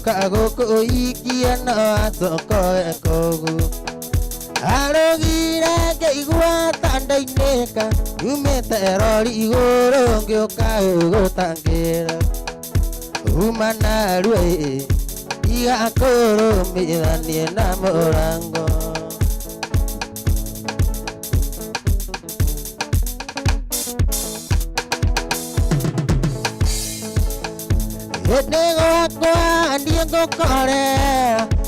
Yoka goko ikia no asoko ekogu Arogira keigua tanda-ineka Umete rori igoro ngioka ugotangira Umana rue Iga koro midanie na morango Nego akwa ndiengo kore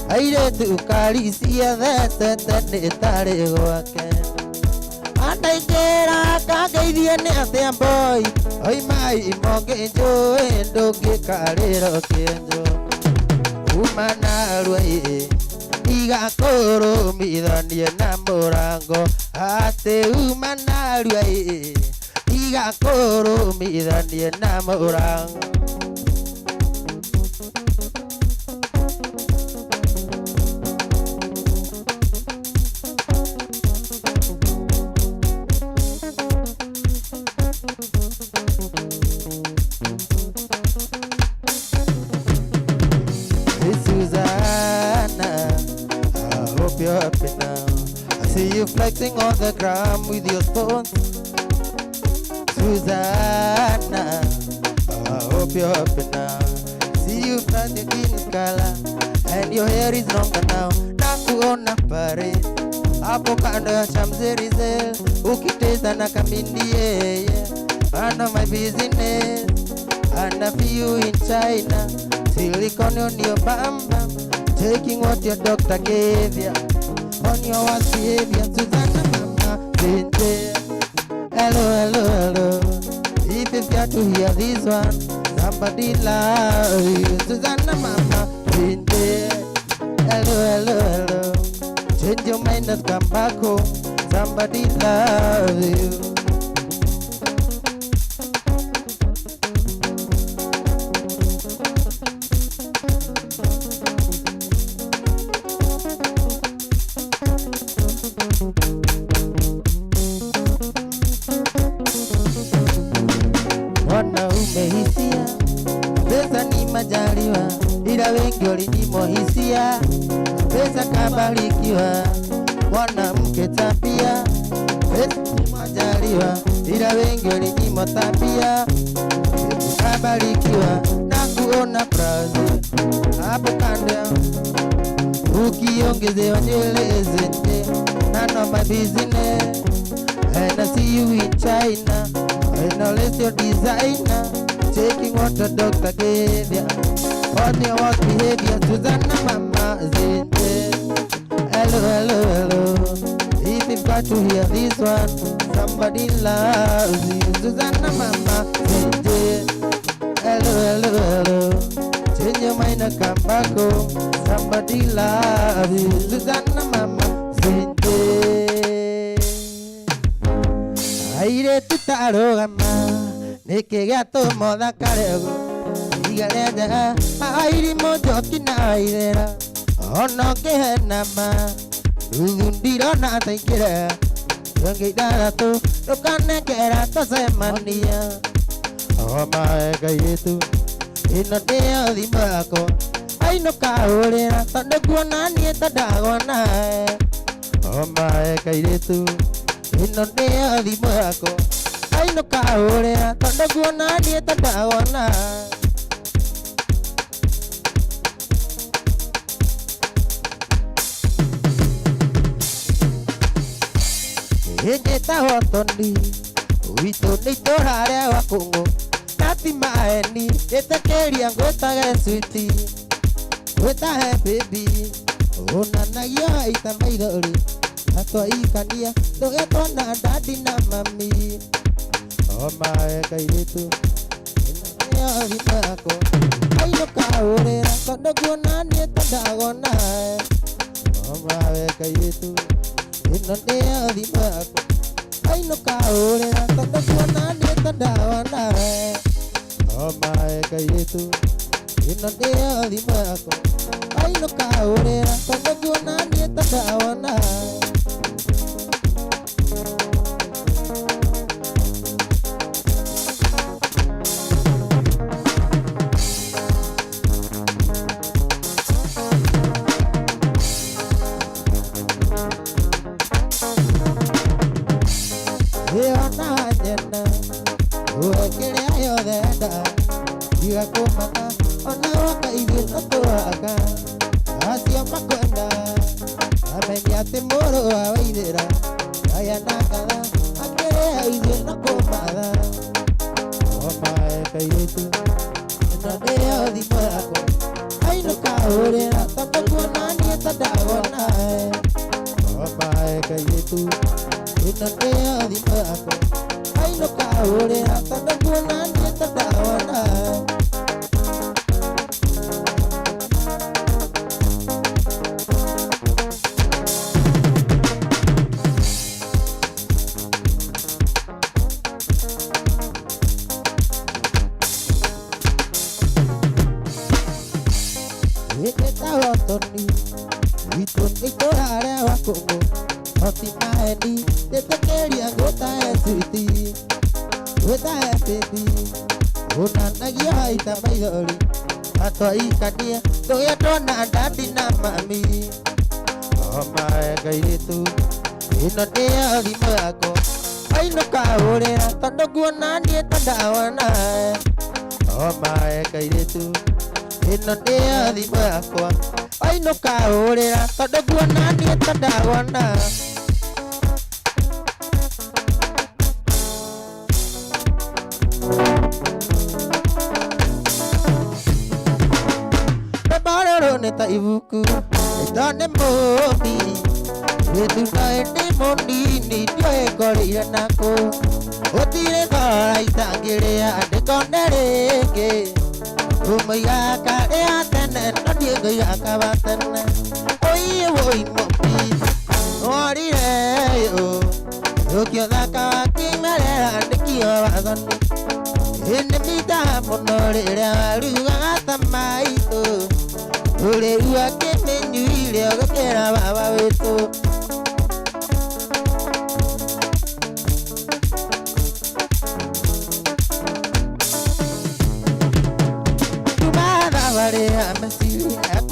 Aire tu karisia thete tete tare gwake Andaikera kageithie ni atia boy Oi mai imoge njo ndoge karero kenjo Umana rwe Iga koro midanie na morango Ate umana rwe Iga koro midanie na morango You're happy now. I see you flexing on the ground with your stones, Susanna. I hope you're happy now. See you planting in color and your hair is longer now. Nakuona pare hapo kando ya Champs-Elysees ukiteza na kamindie man of my business and I feel you in China silicone on your bam bam. Taking what your doctor gave ya on your worst behavior, Susanna mama, Cynthia. Hello, hello, hello. If you've got to hear this one, somebody love you, Susanna mama, Cynthia. Hello, hello, hello. Change your mind and come back home. Somebody love you. Wanaume hisia, pesa ni majaliwa, ila wengi walinyimwa hisia, pesa kabarikiwa. Mwanamke tabia, pesa ni majaliwa, ila wengi walinyimwa tabia, pesa kabarikiwa. Na kuona Brazil, hapo kando, ukiongezewa nywele zenye, none of my business. And I see you in China, and I let your designer taking what the doctor gave ya. On your worst behavior, Susanna mama Zinte. Hello, hello, hello. If you've got to hear this one, somebody loves you, Susanna mama Zinte. Hello, hello, hello. Change your mind and come back home. Somebody loves you, Susanna mama Zinte. Aire tutarogama neke gato moda karego igalenda airi mojo kinairera ono kehenama undiro na taikira ngidara tu lokane kera to semania o mae kaitu ino deo dimako ai no kaurera tande kuona ni tadagona o mae kaitu ino deo dimako ai no kaurera tande kuona ni tadagona Ejeta hotondi Uito ni torare wa kungo Nati maeni Ete keria ngota ge sweetie Weta he baby Ona na yo ita maidori Atwa ikania Doge tona daddy na mami Oma e kairetu Ina yo dimako Aino kaurera Kondo kuona ni etadagona Oma e kairetu Ino deo dimako ai no kaurera tanda kuona ni tadawana o mae kaitu ino deo dimako ai no kaurera tanda kuona ni tadawana tatuaga acio makwenda amenya atĩ mũrũ wa Waithĩra aya na ngatha akĩrĩa ithuĩ na kũmatha omae kairĩtu ĩno nĩyo thimo yakwa ainũka hũrĩra tondũ nguona niĩ ta ndagona omae kairĩtu ĩno nĩyo thimo yakwa ainũka hũrĩra tondũ nguona niĩ ta ndagona Tony, Witon itorare wakongo, oti maeni, tetekeria gota eswiti, gota eswiti, unanagia haita maidori, atwa ikania, toya tona dadi na mami, omae kairitu, ino niyo thimo yako, ainuka hũrĩra tondũ nguona niĩ ta ndawana, omae kairitu, ino niyo thimo yakwa ainũka hũrĩra tondũ nguona niĩ ta ndagona rwĩmbo rũrũ nĩ ta ibuku rĩtwa nĩ mũmbi gĩthunaĩ ndĩ mũnini ndioĩ ngorĩire nakũ gũtirĩ thora itangĩrĩa ndĩkone rĩngĩ umaiga karĩa tene no ndiĩ ngũiga kaba tene ũiĩ wũi mũmbi nĩworire yũ ũkĩo thaka wakimerera ndĩkio wathoni ĩnĩ mitaga mũno rĩrĩa warugaga ta maitũ ũrĩu akĩmĩnyuire ũgĩkĩra baba witũ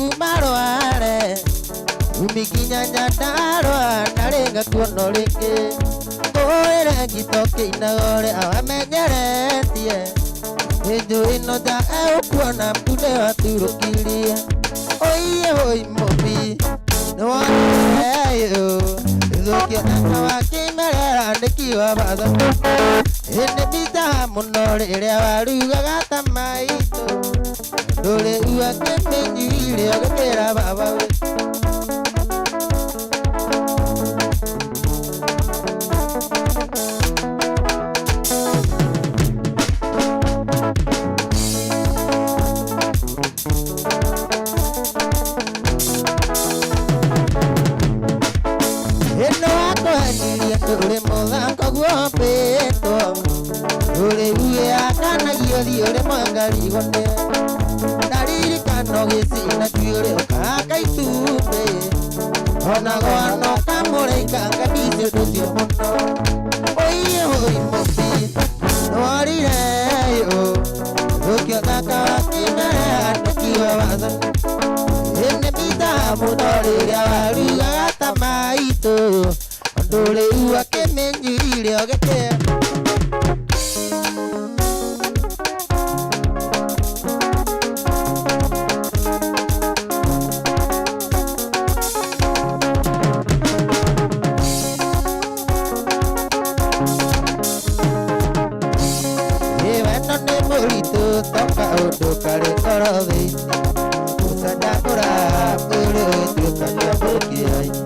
kumarware umikinya nyandarwa narenga kuono rĩngĩ ũĩre ngitoke inagore awamenyeretie hĩndũ ĩno nja egũkuona mbunde waturũkirie ũiĩ wũi mũmbi nĩwoneyũ gĩthũkia thaka wakĩmerera ndĩkiwa batho ĩnĩ mbitaga mũno rĩrĩa warugaga ta maitũ ndũrĩu akĩmĩnyuire ũgĩkĩra baba we ĩno wakũhenirie ndũrĩ mũthako guombĩtwo ndũrĩu yakanagio thiũ rĩmwe ngarigone ndaririkano gĩcina kĩũrĩ ũkahaka itumbĩ ona gwano kamũraika ngamĩte ndũcio mũno ũiĩ wũi mũmbi nĩworire yũ ũkĩo thaka wakĩmerera ndĩkiwa wathoni ĩnĩ mbitaga mũno rĩrĩa warugaga ta maitũ ndũrĩu akĩmĩnyuire ũgĩkĩra toka ũndũ karĩ ngoro thĩinĩ gũcandagũra mwĩrĩ ũtuĩkagia mũkĩra-inĩ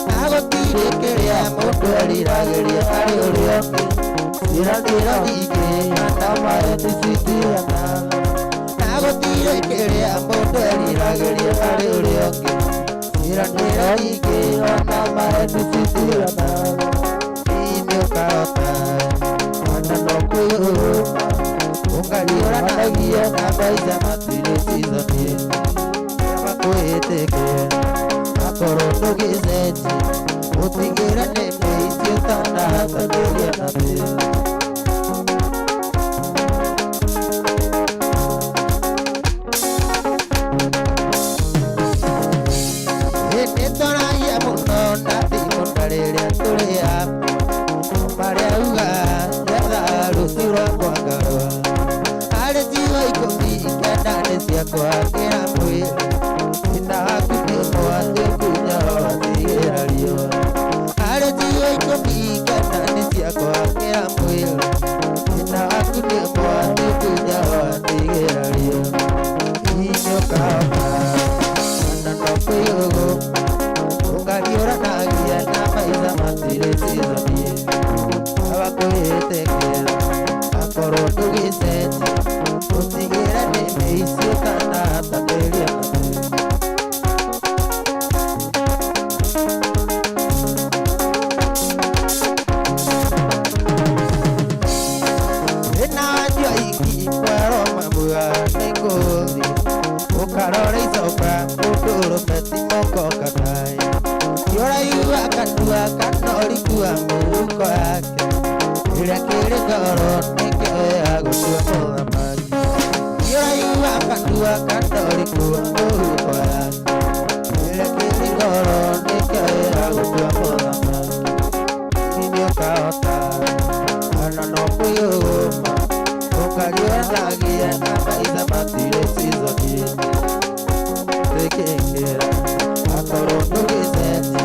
na gũtirĩ kĩrĩa mũndũ eriragĩria harĩ ũrĩa ũngĩ ciĩranĩro nyingĩ na maĩ nĩcitiganaga na gũtirĩ kĩrĩa mũndũ eriragĩria harĩ ũrĩa ũngĩ ciĩranĩro nyingĩ na maĩ nĩcitiganaga nĩ ũkahota ona no kwĩhũma ũngariũranagia na maica matirĩ cithoni makwĩtĩkĩra akorwo ndũgĩcenjia ũtigĩre nĩ icio ũtanahatanĩria na thĩna nĩtũragia mũno na thimũ na rĩrĩa tũrĩ hamwe marĩa ugaga getha rũciũ rwakwa ngarũa harĩ ciugo ikũmi ikenda nĩ ciakwa ngĩra mwili inakutimwa kunya watigerario aretie ikopika nani siako kila mwili inakutimwa kunya watigerario inyo kama nandokuyogo ungaliora nagia na maiza matire sizamie abakuyetekera akoro tugiseti utigera nemeisio kana taberia enajua iki kwaro mabua nengozi ukarore isoka uduro peti moko kakai yora yuwa kadua kanori kuwa muruko yake ila kile goro nike agusua mudhamaki yora yuwa kadua kanori kuwa muruko yake ila kile goro nike agusua mudhamaki nini ukaota ananokuyuma ukaliwa nagia kama iza matire sizoni rekengera akorondo gizeti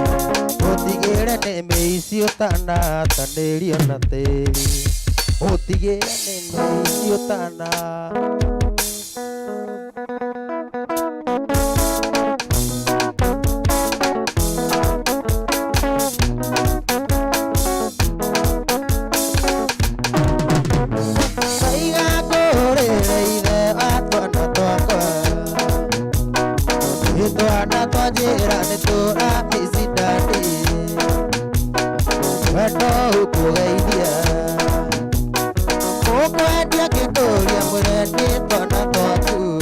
utigere nemeisio tana tanderio na teri utigere nemeisio tana jirani tora misidani weto ukugaidia ukwendia gikuria mureni twana twaku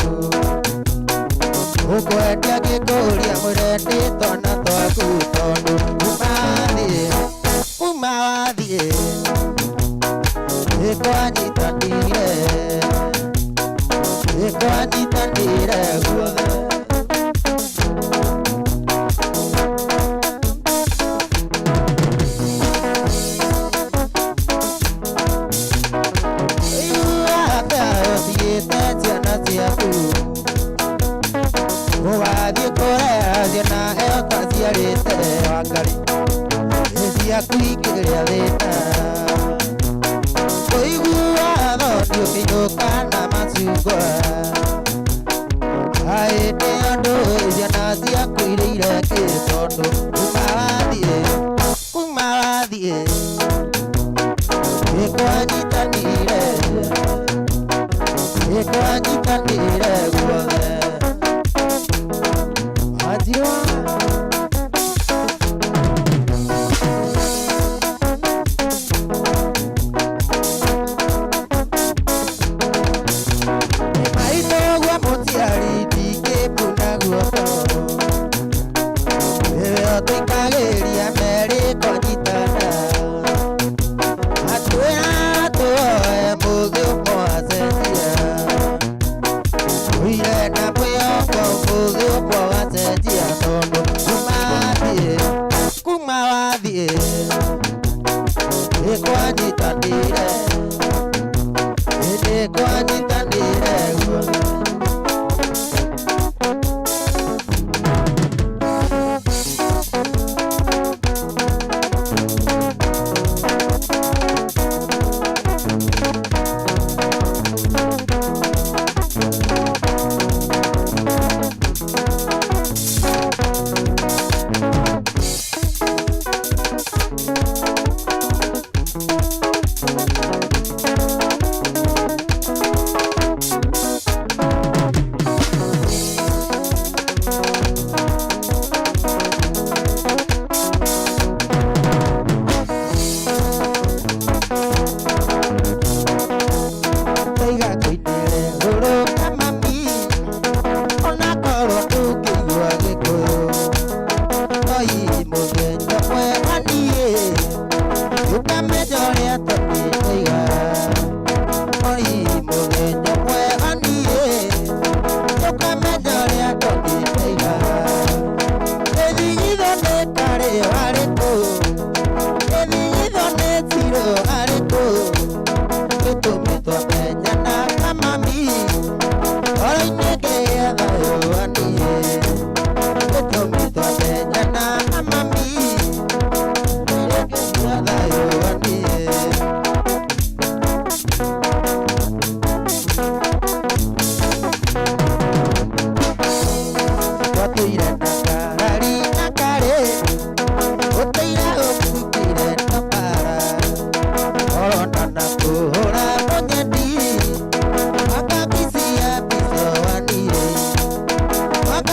ukwendia gikuria mureni twana twaku tondu kuma wathie ikwanyitanire guothe uwathie kureathia na eotaciarite wangari iciakuingĩria thĩna kũigua thoni ũkĩnyũka na macungwa aĩndĩ andũ ciana ciaku irĩire kĩtondu kuma wathiĩ ĩkwanyitanire guothe Ajira maitogwa mutiari dike punaguo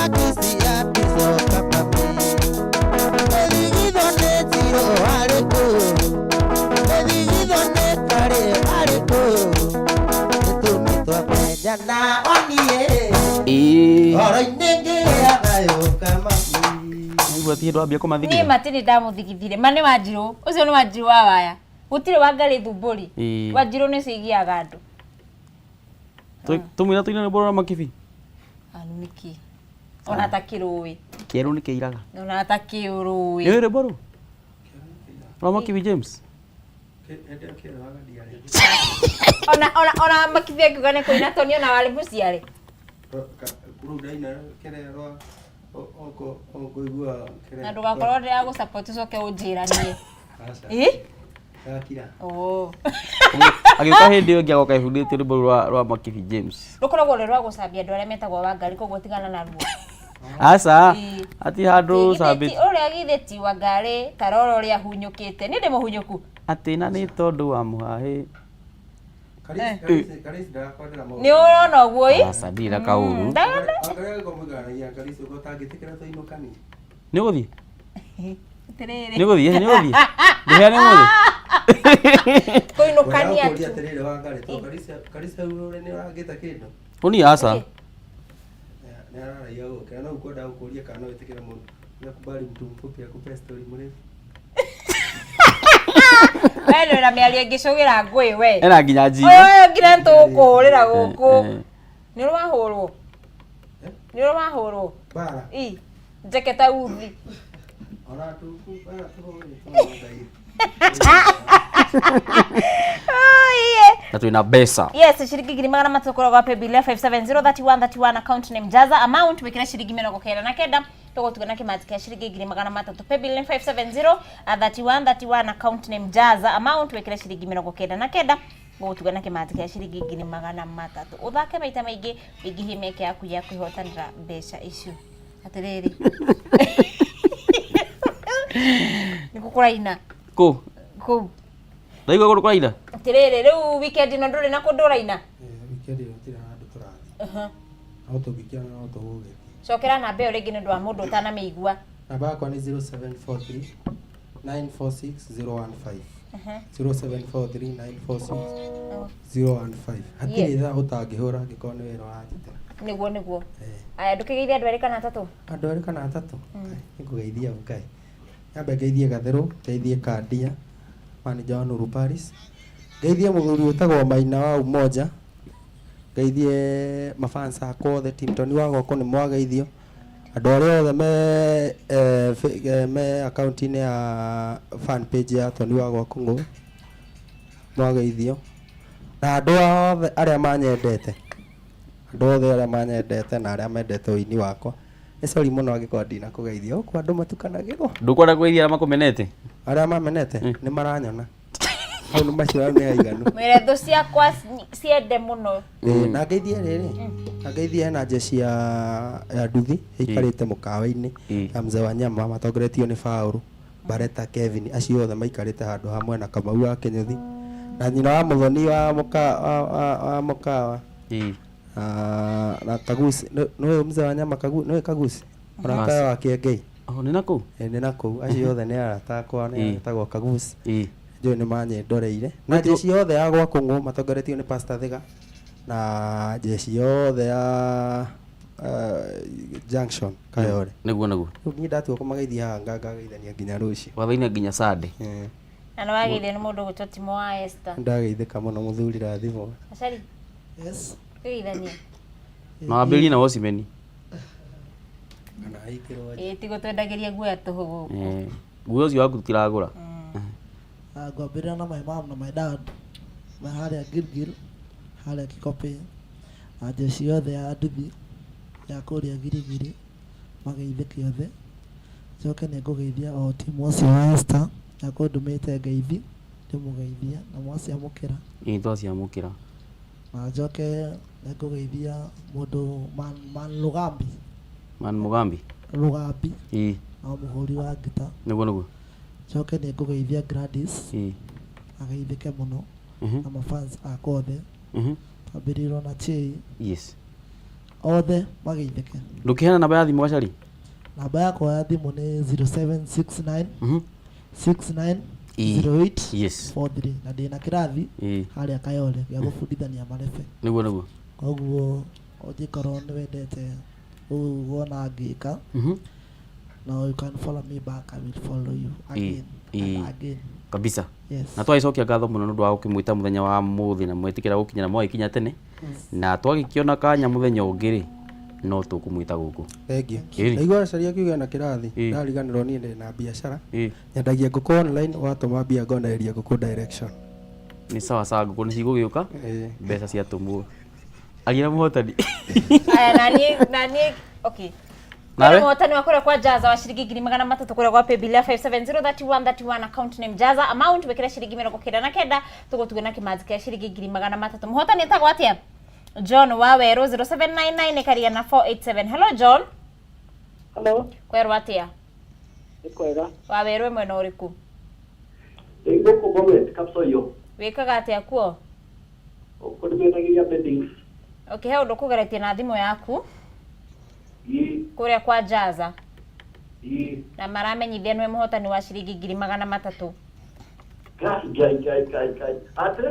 kisi ya piso kama mi Evigido ne tiro areko Evigido ne kare areko Eto mito apeja na onie Oro inenge agayo kama mi Ngwathie ndo ambia kumathigithia ni matini ndamuthigithire mane Wanjiru ucio ni Wanjiru wa waya gutire Wangari Thumburi Wanjiru ni cigiaga andu tumwira tuina ni borora makibi niki ona takiruwi kieru ni kiiraga ona takiruwi ni re boru no makibi James ona makibi akigane koina toni ona wale muciare kurudaina kerero oko igua kerero na ndugakorwo ndira gu support coke unjiranie akira agika hindi yo ngiagoka ibundite rwimbo rwa makibi James rukoragwo rwa gucambia andu aria metagwo Wangari koguo tigana na ruo asa ati handu sabiti uria githeti Wangari taroro ria hunyukite ni ndi muhunyuku ati na ni tondu wa muhahi Kalisi ndakwandira mo ni urona uguo asa ndira kauru Wangari komugana ya Kalisi ugotangitikira toinukani ni guthie tiriri ni guthie ndihe ni muthi koinukania tu tiriri Wangari to Kalisi urore ni urangita kindu uni asa nara yao kana ukoda ukuria kana wetekera mundu nakubali mtu mfupi akupe story mrefu Weno na miaria ngicugira ngui we ena nginya njigo oyo ngira ntukuhurira guku ni rwahurwo ni rwahurwo bara njeketa uthi ona tu bara tu na tuina besa yes shiringi ngiri magana matukura gwa paybill 5703131 account name Jaza amount wikira shiringi 99 tugotugana kimati kia shiringi ngiri magana matatu paybill 5703131 account name Jaza amount wikira shiringi 99 gutugana kimati kia shiringi ngiri magana matatu uthake maita maingi ingihimeke yaku ya kwihotanira mbeca icio atiriri nikukuraina ku ndaigwa gudu kuraina atiriri riu weekend no nduri na kunduraina weekend utira handu turathi auto bikia na auto uge cokera na mbe ringi ndu wa mundu utana meigua namba yakwa ni 0743 946 015 0743 946 015 hatiri tha utangihura ngikona ni wira wajitira niguo aya ndukigeithia andu eri kana atatu nikugeithia ukai nyambe ngeithie Gatheru ngeithie Kandia manager wa Nuru Paris ngeithie muthuri utagwo Maina wa Umoja ngeithie mafansa akothe Timtoni wa goko ni mwageithio andu aria othe me account ni ya fan page ya Toni wa goko ngo mwageithio na andu othe aria manyendete na aria mendete uini wakwa ni sorry muno agikwa ndina kugeithio kwa andu matukanagirwo ndukwenda kugeithia makumenete aria mamenete ni maranyona au no macio ni aiganu meretho ciakwa ciende muno na ngeithie riri na ngeithie na jeshi ya nduthi ikarite mukawa-ini ya mzee wa nyama matongoretio ni Faulu Bareta Kevin acio othe maikarite handu hamwe na Kamau wa Kinyuthi na nyina wa Muthoni wa mukawa na Kagusi no mzee wa nyama Kagusi oraka wa Kiengei ni naku ni naku acio othe ni arata akwa ni tagwo Kagusi jo ni manye ndoreire na jeshi yothe ya gwa Kungu matongoretio ni Pastor Thiga na jeshi yothe ya Junction Kayore niguo ni ndatuo kumageithia ngageithania nginya ruci wathaina nginya Sunday ana wageithia ni mundu gutwa Timo wa Esther ndageithika muno muthuri rathimo acari yes geithania na wambiri na Osimeni kana aikirwo tigo twendagiria guoya tuhu guo ucio waku tutiragura ngwambĩrĩra na my mom na my dad na harĩa Gilgil harĩa Kikope na jeshi yothe ya nduthi ya kũrĩa Girigiri mageithĩke othe njoke nĩ ngũgeithia o timu ũcio wa Esther ya kũndũmĩte ngeithi ndĩmũgeithia na mwaciamũkĩra twaciamũkĩra na njoke nĩ ngũgeithia mũndũ Man Mugambi na mũhũri wa ngita niguo njoke nĩ ngũgeithia Gladys ageithĩke mũno na mafans akothe twambĩrĩirwo na Chei othe mageithĩke. Ndũkĩheana namba ya thimũ Gacari? Namba yakwa ya thimũ nĩ 0769 690843 na ndĩna kĩrathi harĩa Kayole gĩa gũbundithania marebe. Nĩguo. Koguo ũngĩkorwo nĩ wendete wona ngĩka, now you can follow me back, I will follow you again and again. Kabisa. Yes. Na twagicokia ngatho mũno nĩ ũndũ wa gũkĩmwĩta mũthenya wa mũthĩ na mwĩtĩkĩra gũkinyana mwakinya tene. Na twagĩkĩona kanya mũthenya ũngĩ rĩ no tũkũmwĩta gũkũ. Thank you. Ndaigua Gacari akiuga na kĩrathi, ndariganĩrwo niĩ ndĩ na biacara. Nyendagia ngũkũ online, watũma mbia ngonereria ngũkũ direction. Ni sawa sawa, ngũkũ nĩ cigũgĩũka, mbeca ciatũmwo. Agira mũhotani. Aya nani okay. Nawe mũhotani wa kũrĩa kwa Jaza wa ciringi 300 kũrĩa kwa paybill 5703131 account name Jaza amount wekera ciringi 99 tũgũtuga na kĩmanzi kĩa ciringi 300. Mũhotani etagwo atĩa? John Waweru 0799 ekaria na 487. Hello John. Hello. Kwerwo atĩa? Kwega. Waweru mwena ũrĩkũ? Ngũkũ Bomet Kapsoyo. Wĩkaga atĩa kuo? Kũrĩmĩthagia beddings. Okay, he ũndũ kũgeretie na thimũ yaku? Kũrĩa kwa Jaza. Na maramenyithia nĩwe mũhotani wa ciringi 300. Gai. Ate?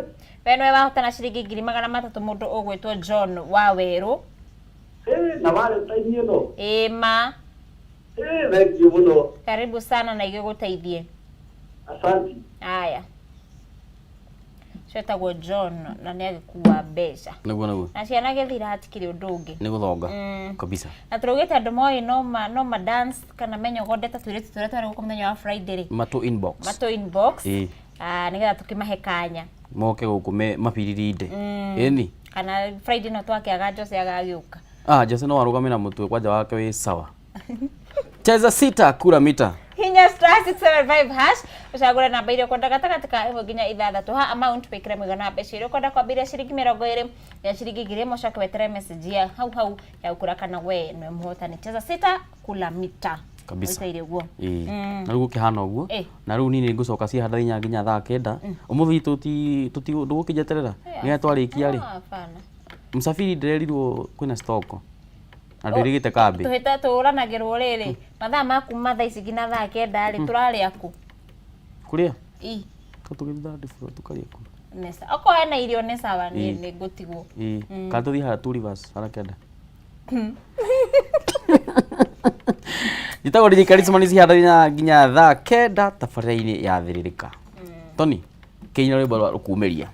We nĩwe wahotana ciringi 300 mũndũ ũgwĩtwo John Waweru. Na wale taimie no. Ma. Thank you muno. Karibu sana na igĩgũteithie. Asante. Aya. Cetagwo John na nĩ agĩkua mbeca. Nĩguo. Na ciana gĩthira hatikĩrĩ ũndũ ũngĩ. Nĩ gũthonga. Kabisa. Na tũrugĩte andũ moĩ no ma dance kana menyogondeta twĩrĩtu tũrĩa twarĩ gũkũ mũthenya wa Friday rĩ. Mato inbox. Nĩgetha tũkĩmahe kanya. Moke gũkũ mapiririnde. Ĩni. Kana Friday no twakĩaga Jose agagĩũka. Jose no arũgame na mũtwe kwanja wake wĩ sawa. Cheza sita kura mita. Hinya *675 hash ucagure namba iria kwenda gatagatĩ ka 1 nginya 6 ha amount wĩkĩre mũigana wa mbeca iria kwenda kwambĩrĩria ciringi 20 ya ciringi 1000 ũcoke wetere message ya hau ya ukura kana we nĩ mũhotani. Cheza sita kula mita kabisa. Ire guo. Na rĩu kĩhana ũguo. Na rĩu nini ngũcoka cia handa nginya thaa 9. Ũmũthĩ tuti ndũgũkĩnjeterera. Nĩ twarĩkia rĩ. Hapana. Msafiri ndirerirwo kwĩna stock. Na ndĩrĩgĩte kambi. Tuhĩte tũranagĩrwo rĩrĩ. Mathaa maku mathaa ici nginya thaa 9 rĩ tũrarĩa ku. Kũrĩa? Tũgĩthiĩ ndifuro tukarĩa ku. Nesa. Oko hena irio nĩ sawa nĩ ngũtigwo. Ka tũthiĩ harĩa tu rivers harĩa kenda. Jitagwo DJ Charisma nĩ cihandaina nginya thaa 9 tabarĩra-inĩ ya thĩrĩrĩka. Tony, kĩnyina rwĩmbo rwa rũkuumĩria.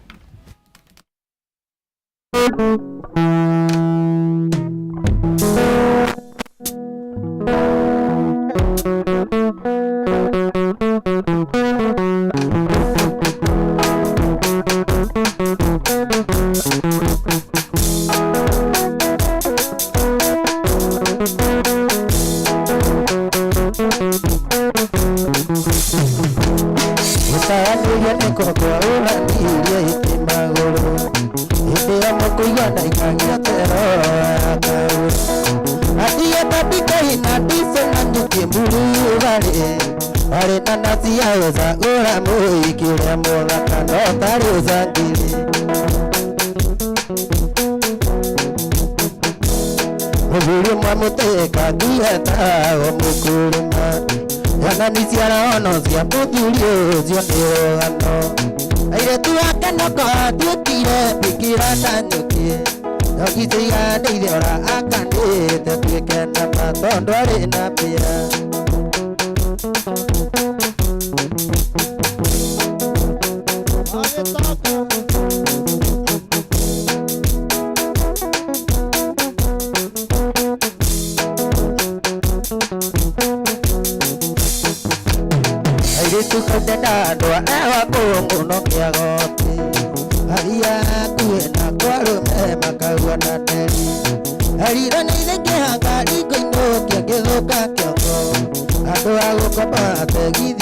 Andũ a gũkopa tegithia